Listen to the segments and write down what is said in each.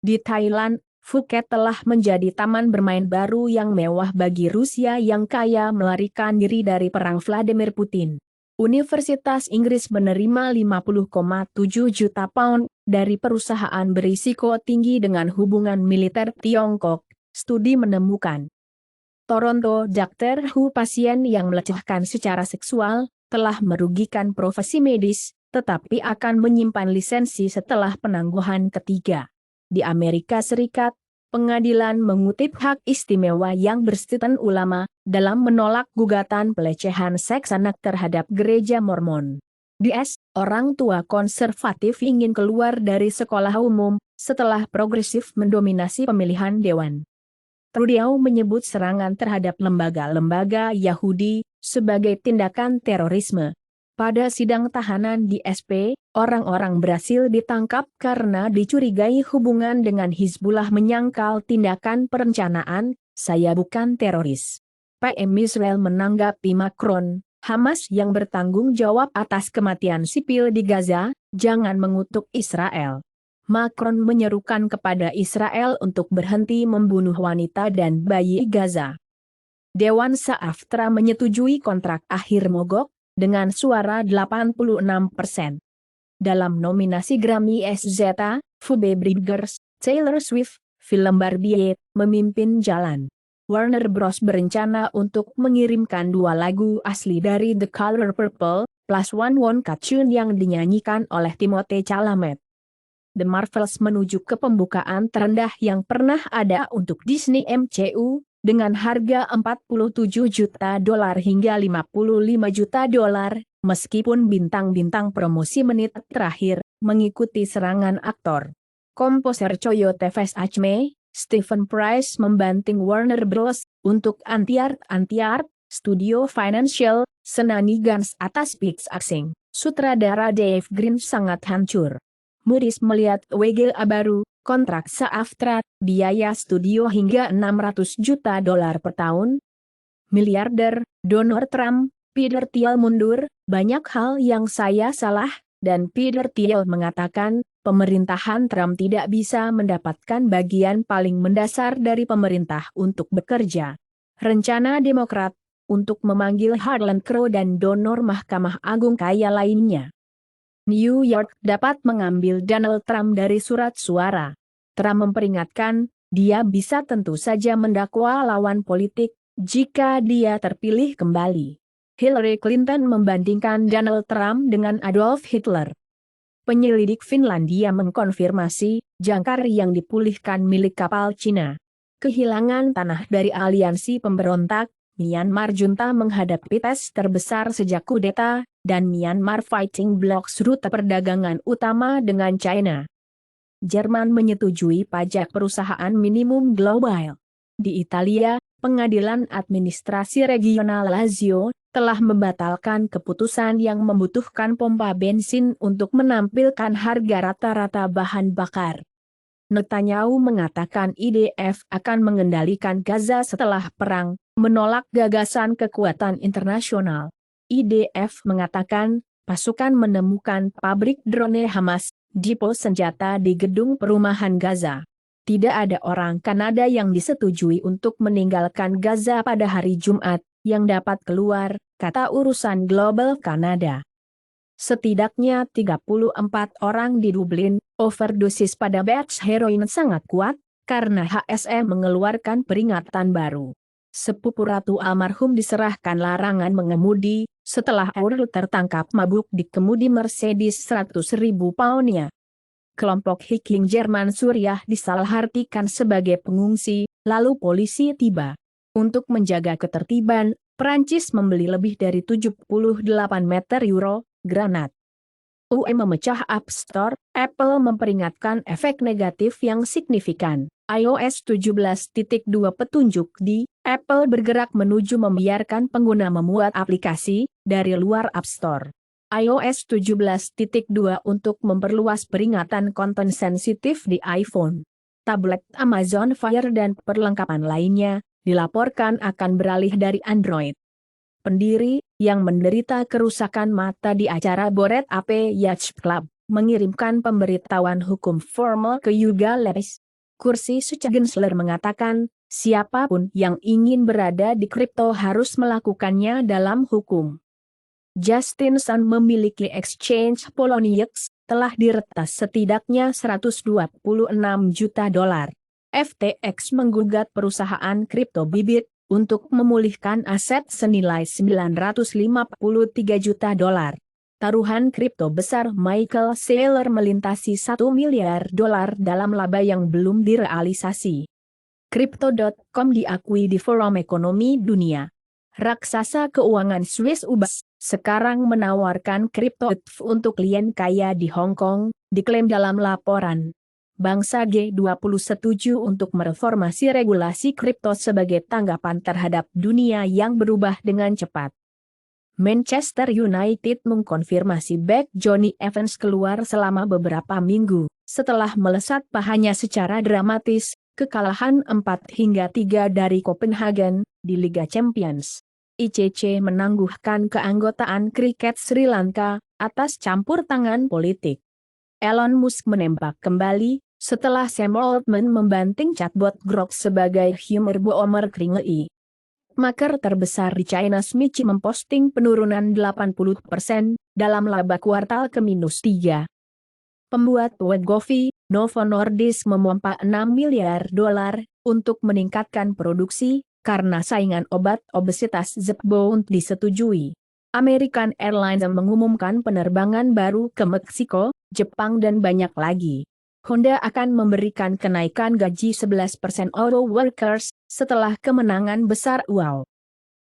Di Thailand, Phuket telah menjadi taman bermain baru yang mewah bagi Rusia yang kaya melarikan diri dari perang Vladimir Putin. Universitas Inggris menerima 50,7 juta pound dari perusahaan berisiko tinggi dengan hubungan militer Tiongkok. Studi menemukan Toronto Doctor Who pasien yang melecehkan secara seksual telah merugikan profesi medis, tetapi akan menyimpan lisensi setelah penangguhan ketiga. Di Amerika Serikat, pengadilan mengutip hak istimewa yang bersifat ulama dalam menolak gugatan pelecehan seks anak terhadap gereja Mormon. DS, orang tua konservatif ingin keluar dari sekolah umum setelah progresif mendominasi pemilihan dewan. Trudeau menyebut serangan terhadap lembaga-lembaga Yahudi sebagai tindakan terorisme. Pada sidang tahanan di SP, orang-orang Brasil ditangkap karena dicurigai hubungan dengan Hizbullah menyangkal tindakan perencanaan, saya bukan teroris. PM Israel menanggapi Macron, Hamas yang bertanggung jawab atas kematian sipil di Gaza, jangan mengutuk Israel. Macron menyerukan kepada Israel untuk berhenti membunuh wanita dan bayi Gaza. Dewan SAFTRA menyetujui kontrak akhir mogok, dengan suara 86%. Dalam nominasi Grammy SZA, Phoebe Bridgers, Taylor Swift, film Barbie memimpin jalan. Warner Bros. Berencana untuk mengirimkan 2 lagu asli dari The Color Purple, plus One One Cut Tune yang dinyanyikan oleh Timothée Chalamet. The Marvels menuju ke pembukaan terendah yang pernah ada untuk Disney MCU, dengan harga $47 juta hingga $55 juta, meskipun bintang-bintang promosi menit terakhir mengikuti serangan aktor. Komposer Coyote Face Acme, Stephen Price membanting Warner Bros. Untuk Anti-Art, Studio Financial, Shenanigans atas Pixar. Sutradara Dave Green sangat hancur. Moody's melihat WGA baru, kontrak SAFTRA, biaya studio hingga $600 juta per tahun. Miliarder, Donald Trump, Peter Thiel mundur, banyak hal yang saya salah, dan Peter Thiel mengatakan, pemerintahan Trump tidak bisa mendapatkan bagian paling mendasar dari pemerintah untuk bekerja. Rencana Demokrat, untuk memanggil Harlan Crow dan donor Mahkamah Agung kaya lainnya. New York dapat mengambil Donald Trump dari surat suara. Trump memperingatkan, dia bisa tentu saja mendakwa lawan politik, jika dia terpilih kembali. Hillary Clinton membandingkan Donald Trump dengan Adolf Hitler. Penyelidik Finlandia mengkonfirmasi, jangkar yang dipulihkan milik kapal Cina. Kehilangan tanah dari aliansi pemberontak, Myanmar junta menghadapi tes terbesar sejak kudeta, dan Myanmar Fighting Blocs rute perdagangan utama dengan China. Jerman menyetujui pajak perusahaan minimum global. Di Italia, Pengadilan Administrasi Regional Lazio telah membatalkan keputusan yang membutuhkan pompa bensin untuk menampilkan harga rata-rata bahan bakar. Netanyahu mengatakan IDF akan mengendalikan Gaza setelah perang, menolak gagasan kekuatan internasional. IDF mengatakan, pasukan menemukan pabrik drone Hamas di pos senjata di gedung perumahan Gaza. Tidak ada orang Kanada yang disetujui untuk meninggalkan Gaza pada hari Jumat, yang dapat keluar, kata urusan global Kanada. Setidaknya 34 orang di Dublin, overdosis pada batch heroin sangat kuat, karena HSE mengeluarkan peringatan baru. Sepupu Ratu almarhum diserahkan larangan mengemudi, setelah Earl tertangkap mabuk di kemudi Mercedes 100.000 poundnya. Kelompok Hiking Jerman Suriah disalahartikan sebagai pengungsi, lalu polisi tiba. Untuk menjaga ketertiban, Prancis membeli lebih dari 78 meter euro granat. UE memecah App Store, Apple memperingatkan efek negatif yang signifikan. iOS 17.2 petunjuk di Apple bergerak menuju membiarkan pengguna memuat aplikasi dari luar App Store. iOS 17.2 untuk memperluas peringatan konten sensitif di iPhone, tablet Amazon Fire dan perlengkapan lainnya, dilaporkan akan beralih dari Android. Pendiri, yang menderita kerusakan mata di acara Bored Ape Yacht Club, mengirimkan pemberitahuan hukum formal ke Yuga Labs. Kursi Sucha Gensler mengatakan, siapapun yang ingin berada di kripto harus melakukannya dalam hukum. Justin Sun memiliki exchange Poloniex, telah diretas setidaknya 126 juta dolar. FTX menggugat perusahaan kripto Bybit untuk memulihkan aset senilai 953 juta dolar. Taruhan kripto besar Michael Saylor melintasi 1 miliar dolar dalam laba yang belum direalisasi. Crypto.com diakui di Forum Ekonomi Dunia. Raksasa keuangan Swiss UBS sekarang menawarkan kripto untuk klien kaya di Hong Kong, diklaim dalam laporan. Bangsa G20 setuju untuk mereformasi regulasi kripto sebagai tanggapan terhadap dunia yang berubah dengan cepat. Manchester United mengkonfirmasi bek Johnny Evans keluar selama beberapa minggu, setelah melesat pahanya secara dramatis, kekalahan 4-3 dari Copenhagen, di Liga Champions. ICC menangguhkan keanggotaan kriket Sri Lanka, atas campur tangan politik. Elon Musk menembak kembali, setelah Sam Altman membanting chatbot Grok sebagai humor boomer kringei. Maker terbesar di China Smichi memposting penurunan 80% dalam laba kuartal ke-3. Pembuat Wegovy, Novo Nordisk memompa 6 miliar dolar untuk meningkatkan produksi karena saingan obat obesitas Zepbound disetujui. American Airlines mengumumkan penerbangan baru ke Meksiko, Jepang dan banyak lagi. Honda akan memberikan kenaikan gaji 11% auto workers setelah kemenangan besar UAW.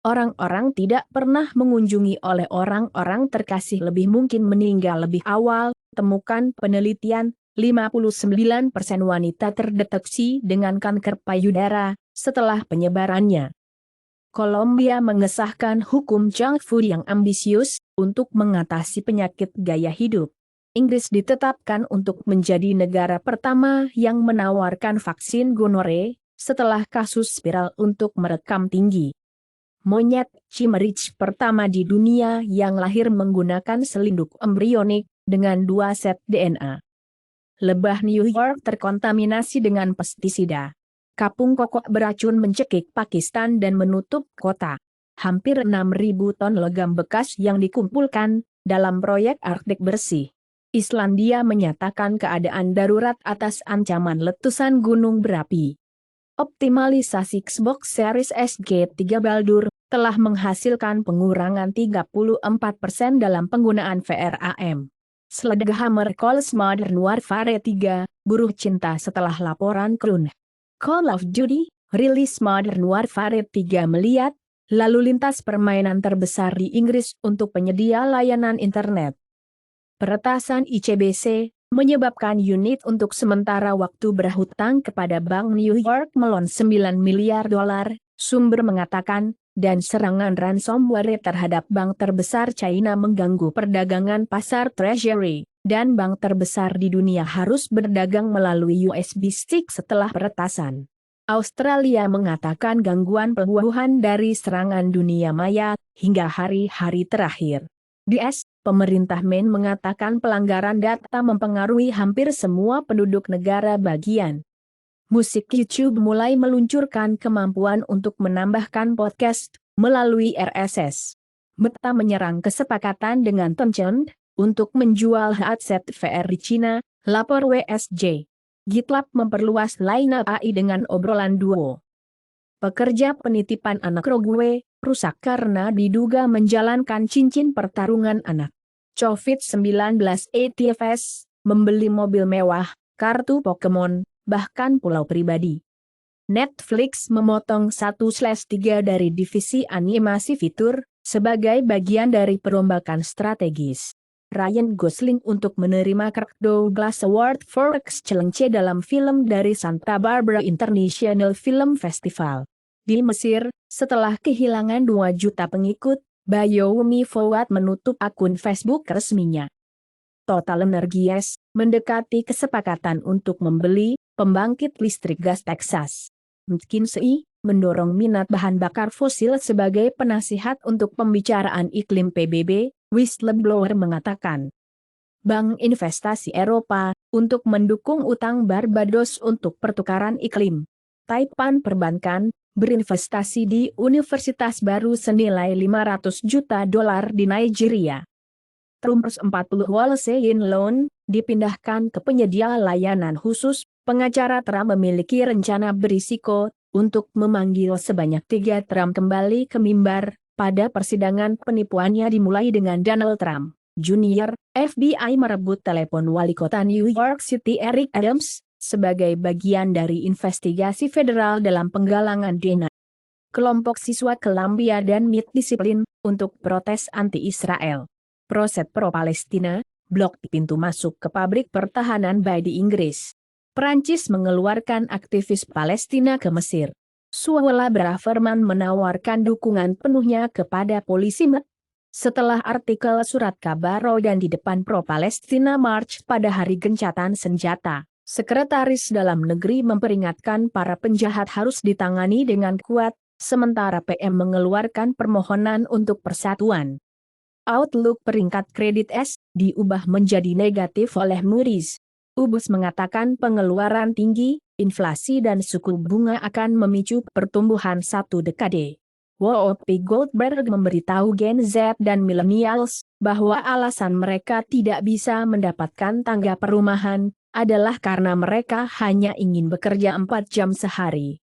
Orang-orang tidak pernah mengunjungi oleh orang-orang terkasih lebih mungkin meninggal lebih awal. Temukan penelitian, 59% wanita terdeteksi dengan kanker payudara setelah penyebarannya. Kolombia mengesahkan hukum junk food yang ambisius untuk mengatasi penyakit gaya hidup. Inggris ditetapkan untuk menjadi negara pertama yang menawarkan vaksin gonore, setelah kasus viral untuk merekam tinggi. Monyet Chimerich pertama di dunia yang lahir menggunakan selinduk embrionik, dengan 2 set DNA. Lebah New York terkontaminasi dengan pestisida. Kapung kokok beracun mencekik Pakistan dan menutup kota. Hampir 6.000 ton logam bekas yang dikumpulkan, dalam proyek Arktik bersih. Islandia menyatakan keadaan darurat atas ancaman letusan gunung berapi. Optimalisasi Xbox Series SG3 Baldur telah menghasilkan pengurangan 34% dalam penggunaan VRAM. Sledgehammer Calls Modern Warfare 3, buruh cinta setelah laporan Krun. Call of Duty, rilis Modern Warfare 3 melihat lalu lintas permainan terbesar di Inggris untuk penyedia layanan internet. Peretasan ICBC menyebabkan unit untuk sementara waktu berhutang kepada Bank New York melon 9 miliar dolar, sumber mengatakan, dan serangan ransomware terhadap bank terbesar China mengganggu perdagangan pasar treasury, dan bank terbesar di dunia harus berdagang melalui USB stick setelah peretasan. Australia mengatakan gangguan pelabuhan dari serangan dunia maya hingga hari-hari terakhir. DS, pemerintah Maine mengatakan pelanggaran data mempengaruhi hampir semua penduduk negara bagian. Musik YouTube mulai meluncurkan kemampuan untuk menambahkan podcast melalui RSS. Meta menyerang kesepakatan dengan Tencent untuk menjual headset VR di Cina, lapor WSJ. GitLab memperluas lineup AI dengan obrolan duo. Pekerja penitipan anak Rogue rusak karena diduga menjalankan cincin pertarungan anak. COVID-19 ATFS, membeli mobil mewah, kartu Pokemon, bahkan pulau pribadi. Netflix memotong 1/3 dari divisi animasi fitur, sebagai bagian dari perombakan strategis. Ryan Gosling untuk menerima Kirk Douglas Award for Excellence dalam film dari Santa Barbara International Film Festival. Di Mesir, setelah kehilangan 2 juta pengikut, Bayoumi Fouad menutup akun Facebook resminya. Total Energies mendekati kesepakatan untuk membeli pembangkit listrik gas Texas. McKinsey mendorong minat bahan bakar fosil sebagai penasihat untuk pembicaraan iklim PBB, whistleblower mengatakan. Bank Investasi Eropa, untuk mendukung utang Barbados untuk pertukaran iklim. Taipan Perbankan, berinvestasi di universitas baru senilai 500 juta dolar di Nigeria. Trumpers 40 wholesale loan, dipindahkan ke penyedia layanan khusus. Pengacara Trump memiliki rencana berisiko untuk memanggil sebanyak 3 Trump kembali ke mimbar pada persidangan penipuannya dimulai dengan Donald Trump Jr. FBI merebut telepon wali kota New York City Eric Adams sebagai bagian dari investigasi federal dalam penggalangan dana. Kelompok siswa Columbia dan MIT disiplin untuk protes anti-Israel. Proses pro-Palestina, blok pintu masuk ke pabrik pertahanan di Inggris. Perancis mengeluarkan aktivis Palestina ke Mesir. Suella Braverman menawarkan dukungan penuhnya kepada polisi Met. Setelah artikel surat kabar dan di depan pro-Palestina March pada hari gencatan senjata, Sekretaris Dalam Negeri memperingatkan para penjahat harus ditangani dengan kuat, sementara PM mengeluarkan permohonan untuk persatuan. Outlook peringkat kredit S diubah menjadi negatif oleh Moody's. UBS mengatakan pengeluaran tinggi, inflasi dan suku bunga akan memicu pertumbuhan satu dekade. Whoopi Goldberg memberitahu Gen Z dan Millennials bahwa alasan mereka tidak bisa mendapatkan tangga perumahan adalah karena mereka hanya ingin bekerja 4 jam sehari.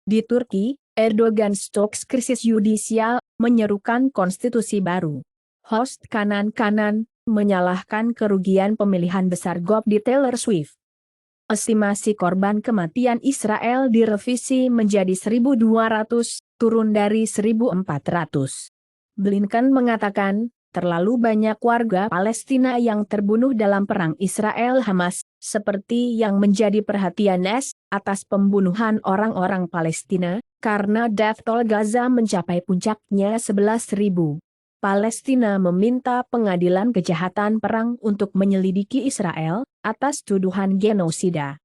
Di Turki, Erdogan stokes krisis yudisial, menyerukan konstitusi baru. Host kanan-kanan menyalahkan kerugian pemilihan besar GOP di Taylor Swift. Estimasi korban kematian Israel direvisi menjadi 1.200, turun dari 1.400. Blinken mengatakan, terlalu banyak warga Palestina yang terbunuh dalam perang Israel-Hamas, seperti yang menjadi perhatian atas pembunuhan orang-orang Palestina, karena death toll Gaza mencapai puncaknya 11.000. Palestina meminta pengadilan kejahatan perang untuk menyelidiki Israel atas tuduhan genosida.